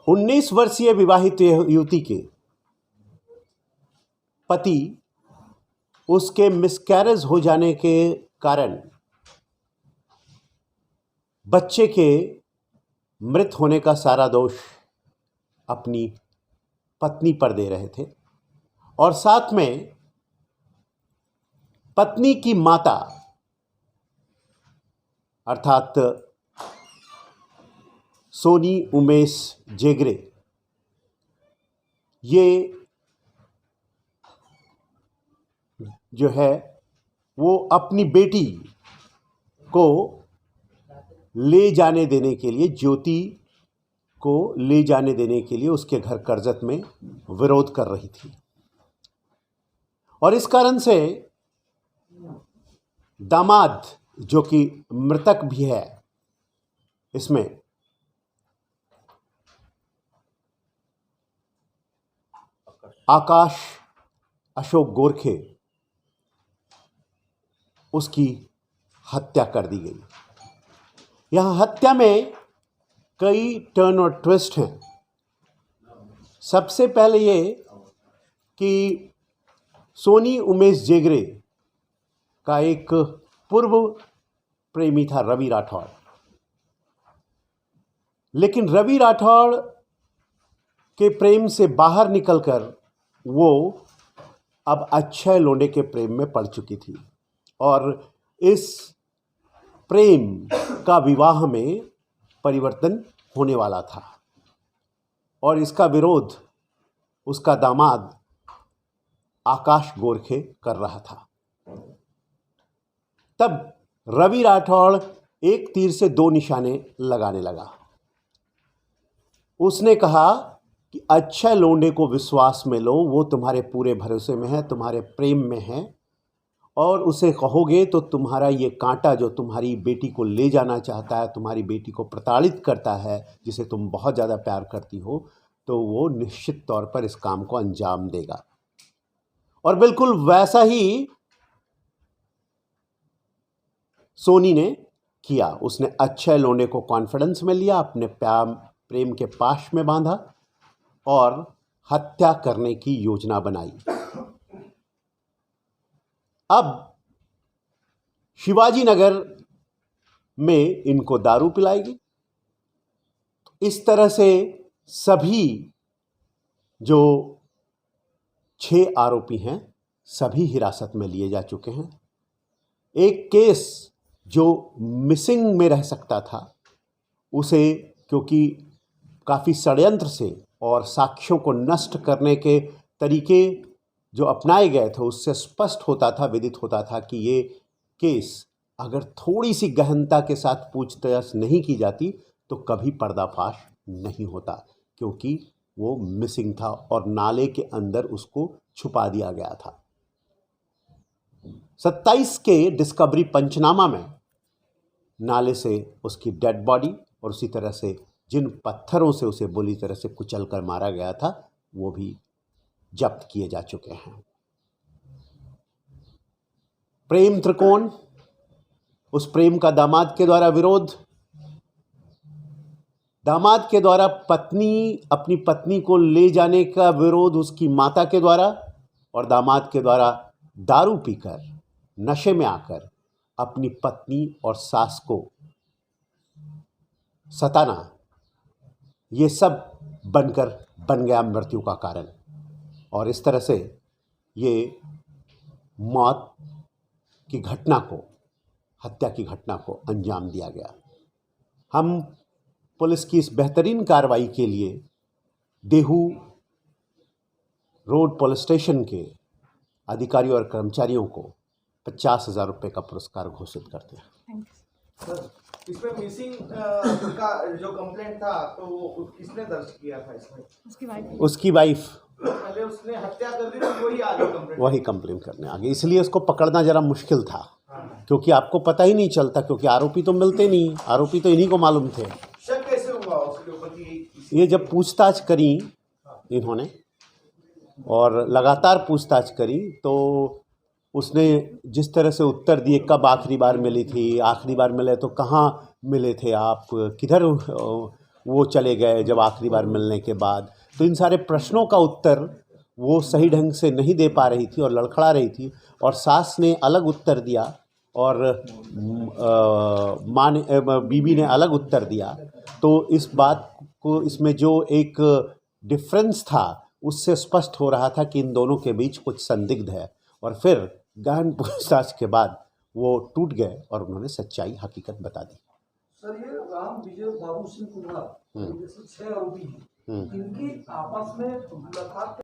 उन्नीस वर्षीय विवाहित युवती के पति उसके मिसकैरेज हो जाने के कारण बच्चे के मृत होने का सारा दोष अपनी पत्नी पर दे रहे थे और साथ में पत्नी की माता अर्थात सोनी उमेश जेगरे ये जो है वो अपनी बेटी को ले जाने देने के लिए, ज्योति को ले जाने देने के लिए उसके घर करजत में विरोध कर रही थी और इस कारण से दामाद जो कि मृतक भी है इसमें आकाश अशोक गोरखे उसकी हत्या कर दी गई। यहाँ हत्या में कई टर्न और ट्विस्ट हैं। सबसे पहले ये कि सोनी उमेश जेगरे का एक पूर्व प्रेमी था रवि राठौड़, लेकिन रवि राठौड़ के प्रेम से बाहर निकलकर वो अब अक्षय लोंढे के प्रेम में पड़ चुकी थी और इस प्रेम का विवाह में परिवर्तन होने वाला था और इसका विरोध उसका दामाद आकाश गोरखे कर रहा था। तब रवि राठौड़ एक तीर से दो निशाने लगाने लगा। उसने कहा कि अक्षय लोंढे को विश्वास में लो, वो तुम्हारे पूरे भरोसे में है, तुम्हारे प्रेम में है और उसे कहोगे तो तुम्हारा ये कांटा जो तुम्हारी बेटी को ले जाना चाहता है, तुम्हारी बेटी को प्रताड़ित करता है, जिसे तुम बहुत ज़्यादा प्यार करती हो, तो वो निश्चित तौर पर इस काम को अंजाम देगा। और बिल्कुल वैसा ही सोनी ने किया। उसने अक्षय लोंढे को कॉन्फिडेंस में लिया, अपने प्रेम के पाश में बांधा और हत्या करने की योजना बनाई। अब शिवाजी नगर में इनको दारू पिलाएगी। इस तरह से सभी जो 6 आरोपी हैं सभी हिरासत में लिए जा चुके हैं। एक केस जो मिसिंग में रह सकता था उसे, क्योंकि काफ़ी षड्यंत्र से और साक्ष्यों को नष्ट करने के तरीके जो अपनाए गए थे, उससे स्पष्ट होता था, विदित होता था कि ये केस अगर थोड़ी सी गहनता के साथ पूछताछ नहीं की जाती तो कभी पर्दाफाश नहीं होता, क्योंकि वो मिसिंग था और नाले के अंदर उसको छुपा दिया गया था। 27 के डिस्कवरी पंचनामा में नाले से उसकी डेड बॉडी और उसी तरह से जिन पत्थरों से उसे बुरी तरह से कुचल कर मारा गया था वो भी जब्त किए जा चुके हैं। प्रेम त्रिकोण, उस प्रेम का दामाद के द्वारा विरोध, दामाद के द्वारा अपनी पत्नी को ले जाने का विरोध उसकी माता के द्वारा और दामाद के द्वारा दारू पीकर नशे में आकर अपनी पत्नी और सास को सताना, ये सब बन गया मृत्यु का कारण। और इस तरह से ये मौत की घटना को, हत्या की घटना को अंजाम दिया गया। हम पुलिस की इस बेहतरीन कार्रवाई के लिए देहू रोड पुलिस स्टेशन के अधिकारियों और कर्मचारियों को 50,000 रुपये का पुरस्कार घोषित करते हैं। सर, इसमें मिसिंग का जो कंप्लेंट था तो वो किसने दर्ज किया था इसमें? उसकी वाइफ। पहले उसने हत्या कर दी तो वही कंप्लेंट करने आ गई, इसलिए उसको पकड़ना जरा मुश्किल था। क्योंकि आपको पता ही नहीं चलता, क्योंकि आरोपी तो मिलते नहीं, आरोपी तो इन्हीं को मालूम थे। शक कैसे हुआ उसके ऊपर कि ये जब पूछताछ करी इन्होंने और लगातार पूछताछ करी तो उसने जिस तरह से उत्तर दिए, कब आखिरी बार मिली थी, आखिरी बार मिले तो कहाँ मिले थे आप, किधर वो चले गए जब आखिरी बार मिलने के बाद, तो इन सारे प्रश्नों का उत्तर वो सही ढंग से नहीं दे पा रही थी और लड़खड़ा रही थी। और सास ने अलग उत्तर दिया और बीबी ने अलग उत्तर दिया। तो इस बात को, इसमें जो एक डिफरेंस था उससे स्पष्ट हो रहा था कि इन दोनों के बीच कुछ संदिग्ध है। और फिर गहन पूछताछ के बाद वो टूट गए और उन्होंने सच्चाई, हकीकत बता दी। सर, ये राम विजय बाबू सिंह कुमार जैसे 6 आरोपी हैं, इनकी आपस में मुलाकात